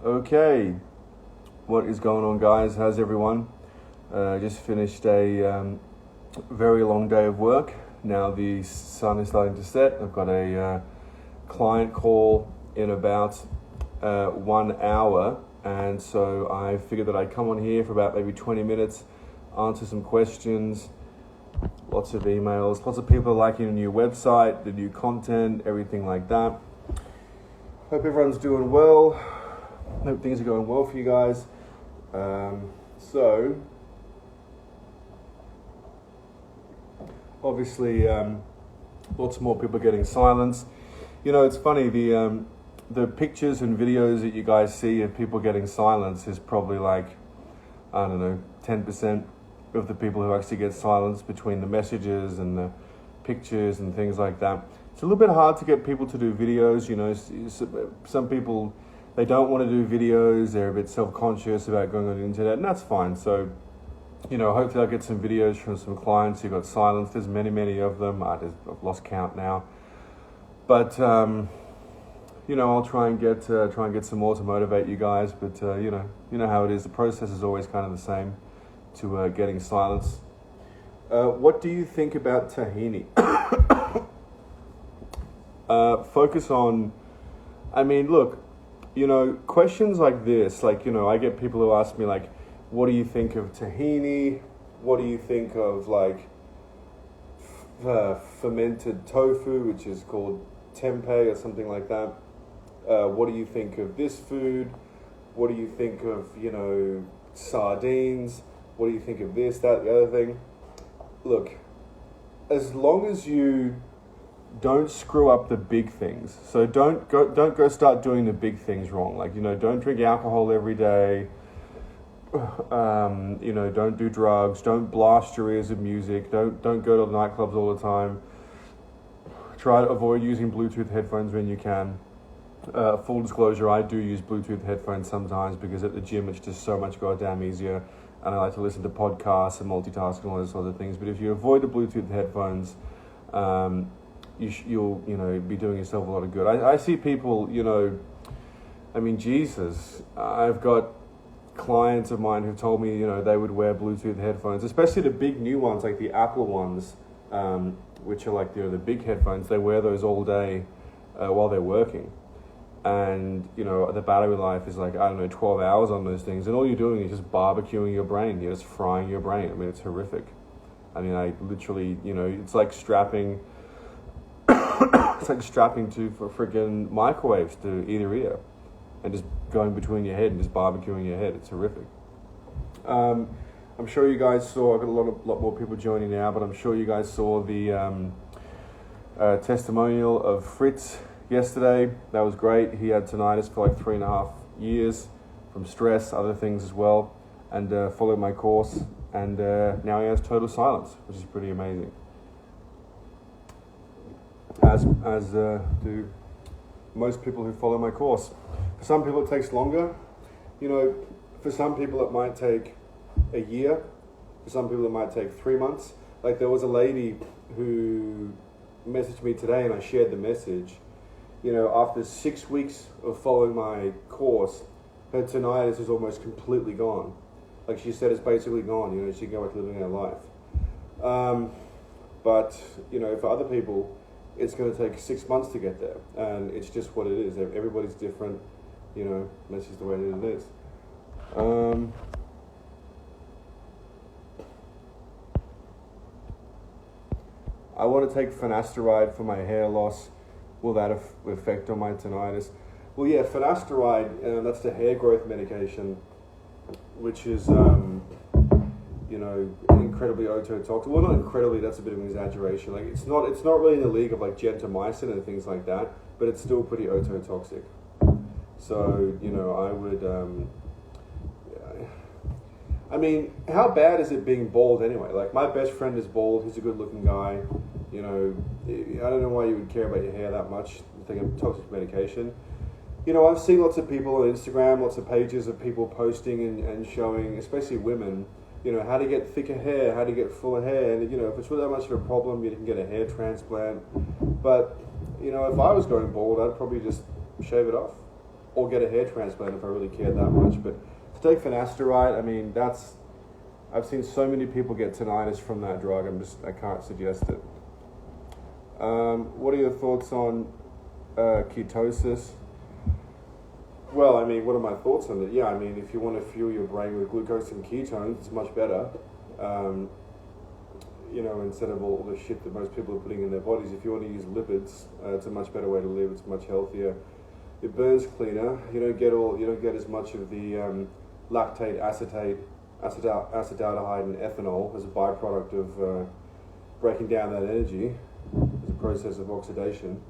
Okay, what is going on, guys? How's everyone? Just finished a very long day of work. Now the sun is starting to set. I've got a client call in about 1 hour, and so I figured that I'd come on here for about maybe 20 minutes, answer some questions, lots of emails, lots of people are liking the new website, the new content, everything like that. Hope everyone's doing well. Hope things are going well for you guys. So, obviously, lots more people getting silenced. You know, it's funny, the pictures and videos that you guys see of people getting silenced is probably like, I don't know, 10% of the people who actually get silenced between the messages and the pictures and things like that. It's a little bit hard to get people to do videos, you know. Some people, they don't want to do videos, they're a bit self-conscious about going on the internet, and that's fine. So, you know, hopefully I'll get some videos from some clients who got silenced. There's many of them. I've lost count now. But, you know, I'll try and get some more to motivate you guys. But, you know how it is. The process is always kind of the same to getting silenced. What do you think about tahini? Focus on, I mean, look, you know, questions like this, like, you know, I get people who ask me, like, what do you think of tahini? What do you think of, like, fermented tofu, which is called tempeh or something like that? What do you think of this food? What do you think of, you know, sardines? What do you think of this, that, the other thing? Look, as long as you don't screw up the big things. So don't go start doing the big things wrong. Like, you know, don't drink alcohol every day. You know, don't do drugs. Don't blast your ears with music. Don't go to the nightclubs all the time. Try to avoid using Bluetooth headphones when you can. Full disclosure, I do use Bluetooth headphones sometimes because at the gym it's just so much goddamn easier, and I like to listen to podcasts and multitask and all those sort of things. But if you avoid the Bluetooth headphones, you'll be doing yourself a lot of good. I see people, you know, I mean, Jesus, I've got clients of mine who've told me, you know, they would wear Bluetooth headphones, especially the big new ones, like the Apple ones, which are like, you know, the big headphones. They wear those all day while they're working. And, you know, the battery life is like, I don't know, 12 hours on those things. And all you're doing is just barbecuing your brain. You're just frying your brain. I mean, it's horrific. I mean, I literally, you know, it's like strapping to for freaking microwaves to either ear and just going between your head and just barbecuing your head. It's horrific. I'm sure you guys saw, I've got a lot more people joining now, but I'm sure you guys saw the testimonial of Fritz yesterday. That was great. He had tinnitus for like 3.5 years from stress, other things as well, and followed my course, and now he has total silence, which is pretty amazing. As do most people who follow my course. For some people it takes longer. You know, for some people it might take a year. For some people it might take 3 months. Like, there was a lady who messaged me today, and I shared the message. You know, after 6 weeks of following my course, her tinnitus is almost completely gone. Like she said, it's basically gone. You know, she can go back to living her life. But, you know, for other people, it's going to take 6 months to get there, and it's just what it is. Everybody's different, you know. That's just the way it is. I want to take finasteride for my hair loss. Will that affect on my tinnitus? Well, yeah, finasteride, that's the hair growth medication, which is, you know, incredibly ototoxic. Well, not incredibly, that's a bit of an exaggeration. Like, it's not really in the league of like gentamicin and things like that, but it's still pretty ototoxic. So, you know, I would, I mean, how bad is it being bald anyway? Like, my best friend is bald. He's a good-looking guy. You know, I don't know why you would care about your hair that much, thinking toxic medication. You know, I've seen lots of people on Instagram, lots of pages of people posting and showing, especially women, you know, how to get thicker hair, how to get fuller hair. And, you know, if it's really that much of a problem, you can get a hair transplant. But you know, if I was going bald, I'd probably just shave it off or get a hair transplant if I really cared that much. But to take finasteride, I mean, I've seen so many people get tinnitus from that drug. I can't suggest it. What are your thoughts on ketosis? Well, I mean, what are my thoughts on it? Yeah, I mean, if you want to fuel your brain with glucose and ketones, it's much better. You know, instead of all the shit that most people are putting in their bodies, if you want to use lipids, it's a much better way to live. It's much healthier. It burns cleaner. You don't get as much of the lactate, acetate, acetaldehyde, and ethanol as a byproduct of breaking down that energy as a process of oxidation.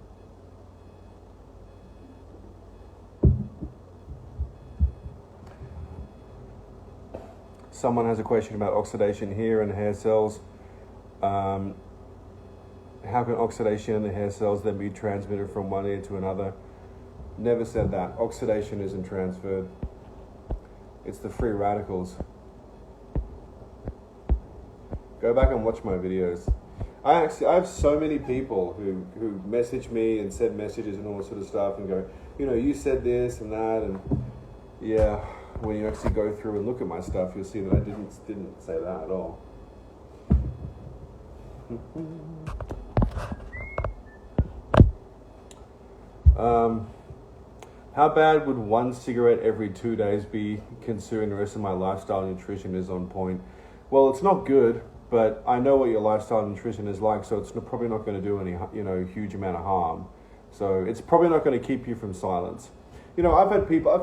Someone has a question about oxidation here in hair cells. How can oxidation in the hair cells then be transmitted from one ear to another? Never said that. Oxidation isn't transferred. It's the free radicals. Go back and watch my videos. I have so many people who message me and send messages and all that sort of stuff and go, you know, you said this and that, and yeah, when you actually go through and look at my stuff, you'll see that I didn't say that at all. How bad would one cigarette every 2 days be, considering the rest of my lifestyle and nutrition is on point? Well, it's not good, but I know what your lifestyle and nutrition is like, so it's probably not going to do any, you know, huge amount of harm. So it's probably not going to keep you from silence. You know, I've had people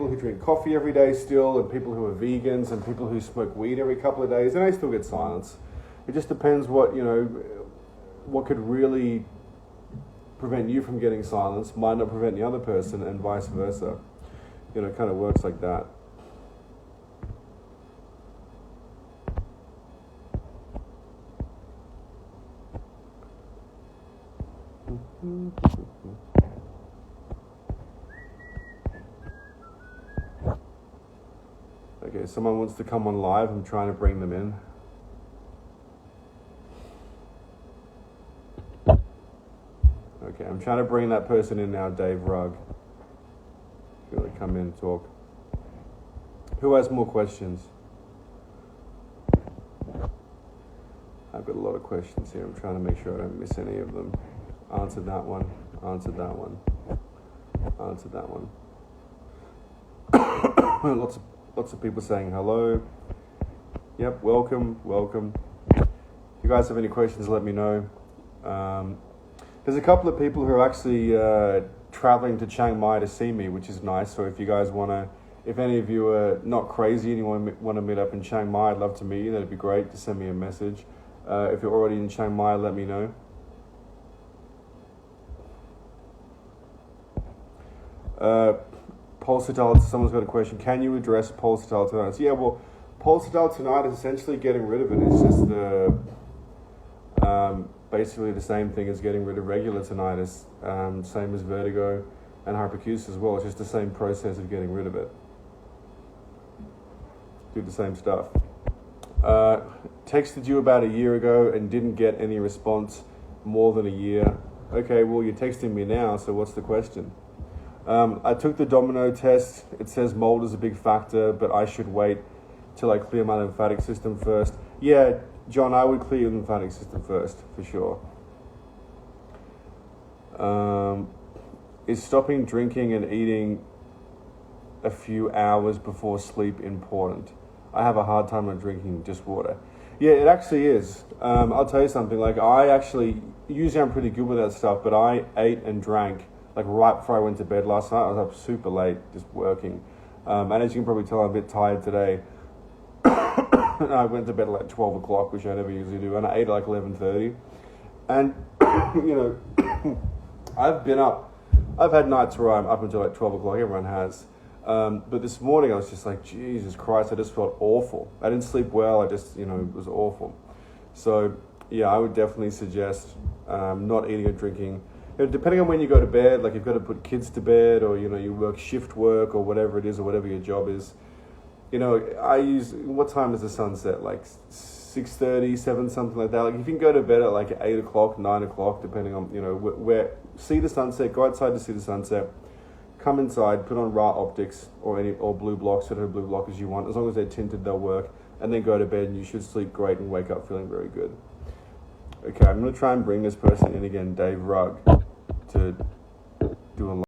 who drink coffee every day still, and people who are vegans, and people who smoke weed every couple of days, and they still get silence. It just depends what could really prevent you from getting silence might not prevent the other person, and vice versa. You know, it kind of works like that. Okay, someone wants to come on live. I'm trying to bring them in. Okay, I'm trying to bring that person in now, Dave Rugg. If you want to come in and talk. Who has more questions? I've got a lot of questions here. I'm trying to make sure I don't miss any of them. Answered that one. Answered that one. Answered that one. Lots of people saying hello. Yep, welcome. If you guys have any questions, let me know. There's a couple of people who are actually traveling to Chiang Mai to see me, which is nice. So if you guys if any of you are not crazy and you want to meet up in Chiang Mai, I'd love to meet you. That'd be great. Just send me a message. If you're already in Chiang Mai, let me know. Pulsatile, someone's got a question. Can you address pulsatile tinnitus? Yeah, well, pulsatile tinnitus is essentially getting rid of it. It's just basically the same thing as getting rid of regular tinnitus, same as vertigo and hyperacusis as well. It's just the same process of getting rid of it. Do the same stuff. Texted you about a year ago and didn't get any response more than a year. Okay, well, you're texting me now, so what's the question? I took the domino test. It says mold is a big factor, but I should wait till I clear my lymphatic system first. Yeah, John, I would clear your lymphatic system first, for sure. Is stopping drinking and eating a few hours before sleep important? I have a hard time on drinking just water. Yeah, it actually is. I'll tell you something, like usually I'm pretty good with that stuff, but I ate and drank like right before I went to bed last night. I was up super late just working. And as you can probably tell, I'm a bit tired today. I went to bed at like 12 o'clock, which I never usually do, and I ate at like 11:30. And, you know, I've had nights where I'm up until like 12 o'clock, everyone has. But this morning I was just like, Jesus Christ, I just felt awful. I didn't sleep well, it was awful. So, yeah, I would definitely suggest not eating or drinking. You know, depending on when you go to bed, like you've got to put kids to bed, or, you know, you work shift work or whatever it is, or whatever your job is. You know, what time does the sun set? Like 6:30, 7, something like that. Like if you can go to bed at like 8 o'clock, 9 o'clock, depending on, you know, where see the sunset, go outside to see the sunset, come inside, put on Ra optics or blue blocks, whatever blue blockers you want. As long as they're tinted, they'll work. And then go to bed and you should sleep great and wake up feeling very good. Okay, I'm going to try and bring this person in again, Dave Rugg, to do a